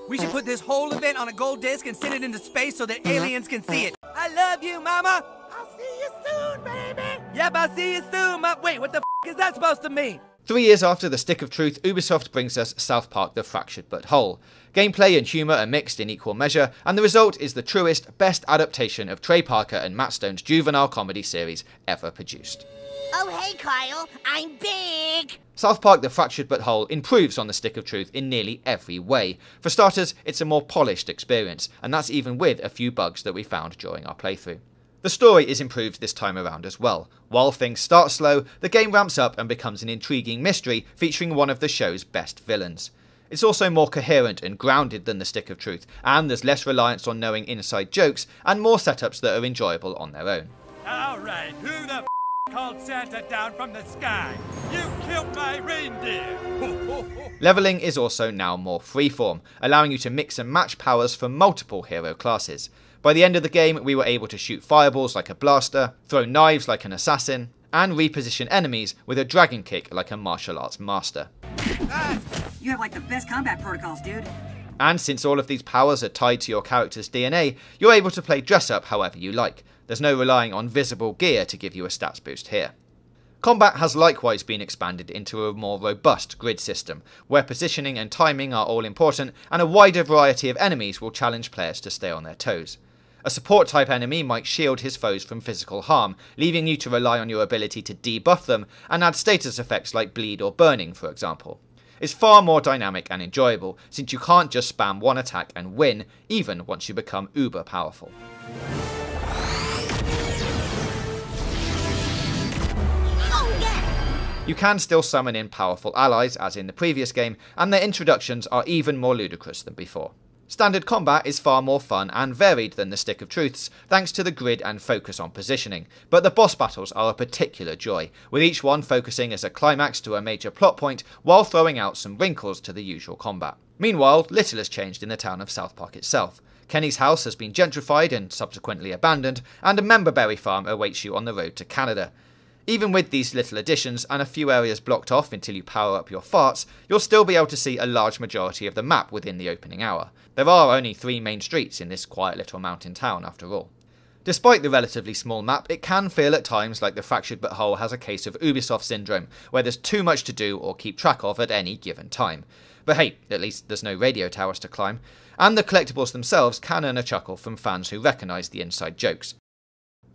We should put this whole event on a gold disc and send it into space so that aliens can see it. I love you, mama. I'll see you soon, baby. Yep, I'll see you soon. Wait, what the f is that supposed to mean? 3 years after The Stick of Truth, Ubisoft brings us South Park: The Fractured But Whole. Gameplay and humour are mixed in equal measure, and the result is the truest, best adaptation of Trey Parker and Matt Stone's juvenile comedy series ever produced. Oh hey Kyle, I'm big! South Park: The Fractured But Whole improves on The Stick of Truth in nearly every way. For starters, it's a more polished experience, and that's even with a few bugs that we found during our playthrough. The story is improved this time around as well. While things start slow, the game ramps up and becomes an intriguing mystery featuring one of the show's best villains. It's also more coherent and grounded than The Stick of Truth, and there's less reliance on knowing inside jokes and more setups that are enjoyable on their own. Alright, who the called Santa down from the sky? You killed my reindeer! Leveling is also now more freeform, allowing you to mix and match powers from multiple hero classes. By the end of the game, we were able to shoot fireballs like a blaster, throw knives like an assassin, and reposition enemies with a dragon kick like a martial arts master. You have like the best combat protocols, dude. And since all of these powers are tied to your character's DNA, you're able to play dress up however you like. There's no relying on visible gear to give you a stats boost here. Combat has likewise been expanded into a more robust grid system, where positioning and timing are all important, and a wider variety of enemies will challenge players to stay on their toes. A support type enemy might shield his foes from physical harm, leaving you to rely on your ability to debuff them and add status effects like bleed or burning, for example. It's far more dynamic and enjoyable, since you can't just spam one attack and win, even once you become uber powerful. You can still summon in powerful allies, as in the previous game, and their introductions are even more ludicrous than before. Standard combat is far more fun and varied than the Stick of Truth's, thanks to the grid and focus on positioning, but the boss battles are a particular joy, with each one focusing as a climax to a major plot point, while throwing out some wrinkles to the usual combat. Meanwhile, little has changed in the town of South Park itself. Kenny's house has been gentrified and subsequently abandoned, and a memberberry farm awaits you on the road to Canada. Even with these little additions and a few areas blocked off until you power up your farts, you'll still be able to see a large majority of the map within the opening hour. There are only 3 main streets in this quiet little mountain town after all. Despite the relatively small map, it can feel at times like The Fractured But Whole has a case of Ubisoft syndrome, where there's too much to do or keep track of at any given time. But hey, at least there's no radio towers to climb, and the collectibles themselves can earn a chuckle from fans who recognise the inside jokes.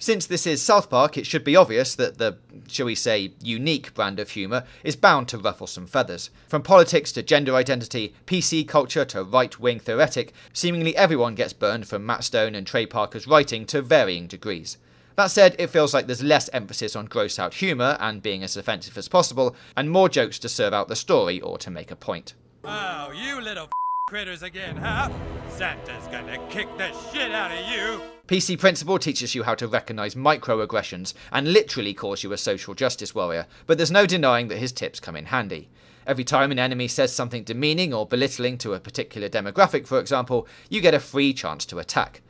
Since this is South Park, it should be obvious that the, shall we say, unique brand of humour is bound to ruffle some feathers. From politics to gender identity, PC culture to right-wing theoretic, seemingly everyone gets burned from Matt Stone and Trey Parker's writing to varying degrees. That said, it feels like there's less emphasis on gross-out humour and being as offensive as possible, and more jokes to serve out the story or to make a point. Oh, you little critters again, huh? Santa's gonna kick the shit out of you! PC Principle teaches you how to recognise microaggressions and literally calls you a social justice warrior, but there's no denying that his tips come in handy. Every time an enemy says something demeaning or belittling to a particular demographic, for example, you get a free chance to attack.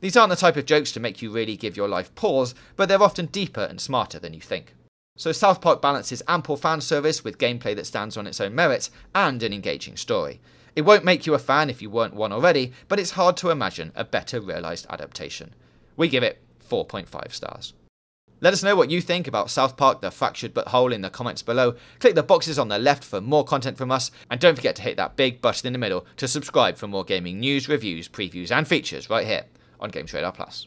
These aren't the type of jokes to make you really give your life pause, but they're often deeper and smarter than you think. So South Park balances ample fan service with gameplay that stands on its own merits and an engaging story. It won't make you a fan if you weren't one already, but it's hard to imagine a better realised adaptation. We give it 4.5 stars. Let us know what you think about South Park: The Fractured But Whole in the comments below. Click the boxes on the left for more content from us, and don't forget to hit that big button in the middle to subscribe for more gaming news, reviews, previews and features right here on Games Radar Plus.